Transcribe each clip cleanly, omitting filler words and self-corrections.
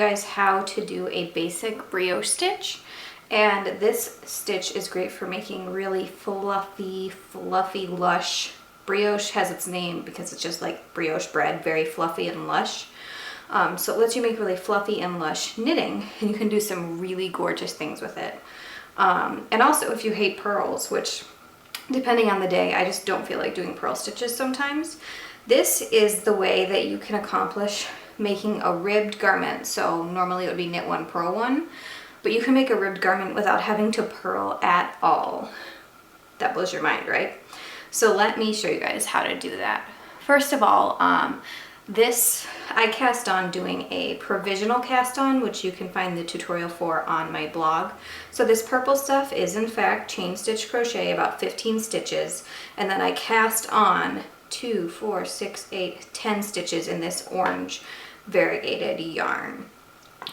guys how to do a basic brioche stitch. And this stitch is great for making really fluffy, lush. Brioche has its name because it's just like brioche bread, very fluffy and lush. So it lets you make really fluffy and lush knitting, and you can do some really gorgeous things with it. And also if you hate purls, which depending on the day, I just don't feel like doing purl stitches sometimes, this is the way that you can accomplish making a ribbed garment. So normally it would be knit one, purl one, but you can make a ribbed garment without having to purl at all. That blows your mind, right? So let me show you guys how to do that. First of all, this I cast on doing a provisional cast on, which you can find the tutorial for on my blog. So this purple stuff is in fact chain stitch crochet, about 15 stitches, and then I cast on 2, 4, 6, 8, 10 stitches in this orange variegated yarn.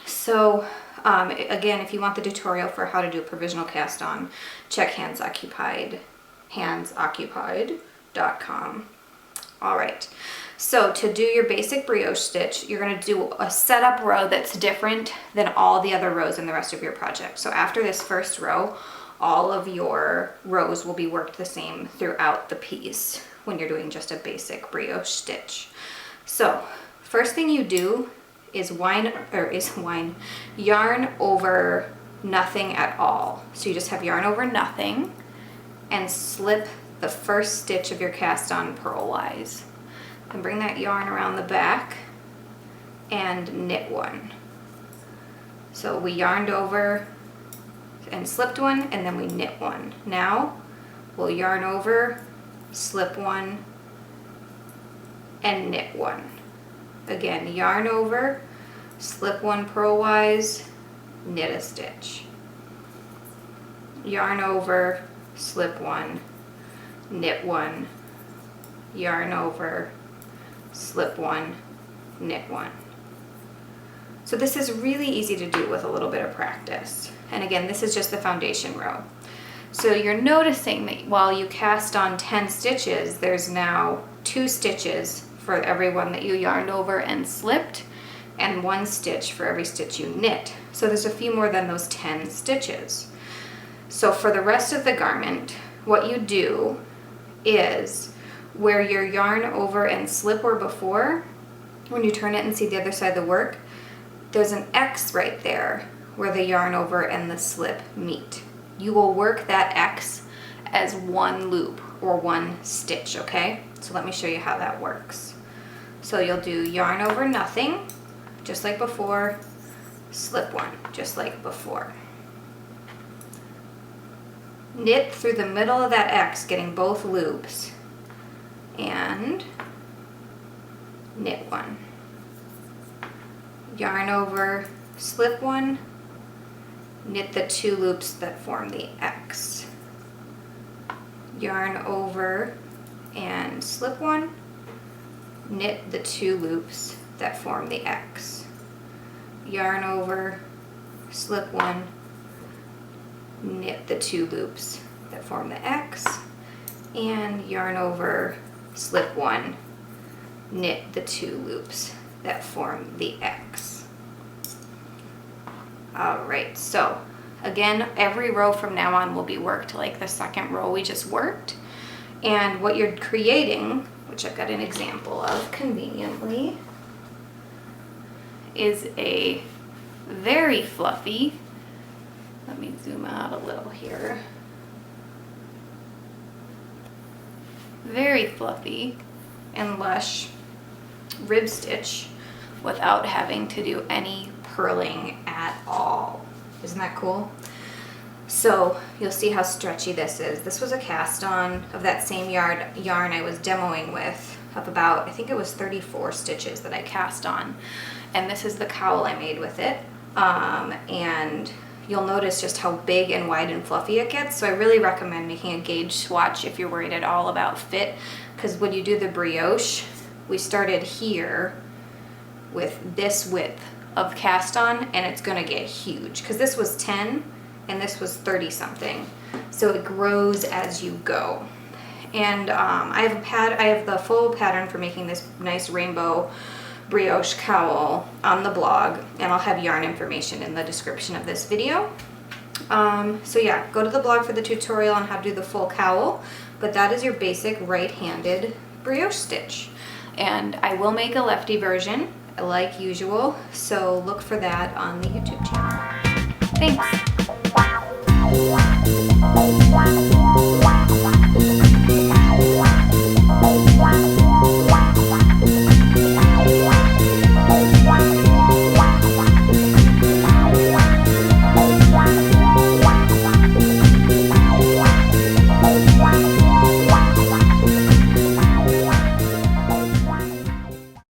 So again, if you want the tutorial for how to do a provisional cast on, check handsoccupied.com. All right, so to do your basic brioche stitch, you're going to do a setup row that's different than all the other rows in the rest of your project. So after this first row, all of your rows will be worked the same throughout the piece when you're doing just a basic brioche stitch. So first thing you do is yarn over nothing at all. So you just have yarn over nothing and slip the first stitch of your cast on purlwise. And bring that yarn around the back and knit one. So we yarned over and slipped one, and then we knit one. Now we'll yarn over, slip one, and knit one. Again, yarn over, slip one purlwise, knit a stitch. Yarn over, slip one, knit one, yarn over, slip one, knit one. So this is really easy to do with a little bit of practice. And again, this is just the foundation row. So you're noticing that while you cast on 10 stitches, there's now 2 stitches for every one that you yarned over and slipped, and 1 stitch for every stitch you knit. So there's a few more than those 10 stitches. So for the rest of the garment, what you do is where your yarn over and slip were before, when you turn it and see the other side of the work, there's an X right there where the yarn over and the slip meet. You will work that X as one loop or one stitch, okay? So let me show you how that works. So you'll do yarn over nothing, just like before, slip one, just like before. Knit through the middle of that X, getting both loops, and knit one. Yarn over, slip one, knit the 2 loops that form the X. Yarn over and slip one, knit the 2 loops that form the X. Yarn over, slip one, knit the 2 loops that form the X, and yarn over, slip one, knit the 2 loops that form the X. Alright, so again, every row from now on will be worked like the second row we just worked. And what you're creating, which I've got an example of conveniently, is a very fluffy, let me zoom out a little here, very fluffy and lush rib stitch without having to do any purling at all. Isn't that cool? So you'll see how stretchy this is. This was a cast on of that same yarn I was demoing with, of about, I think it was 34 stitches that I cast on. And this is the cowl I made with it. And you'll notice just how big and wide and fluffy it gets. So I really recommend making a gauge swatch if you're worried at all about fit, because when you do the brioche, we started here with this width of cast on, and it's gonna get huge because this was 10 and this was 30 something. So it grows as you go. And I have the full pattern for making this nice rainbow brioche cowl on the blog, and I'll have yarn information in the description of this video. So yeah, go to the blog for the tutorial on how to do the full cowl, but that is your basic right-handed brioche stitch. And I will make a lefty version like usual, so look for that on the YouTube channel. Thanks!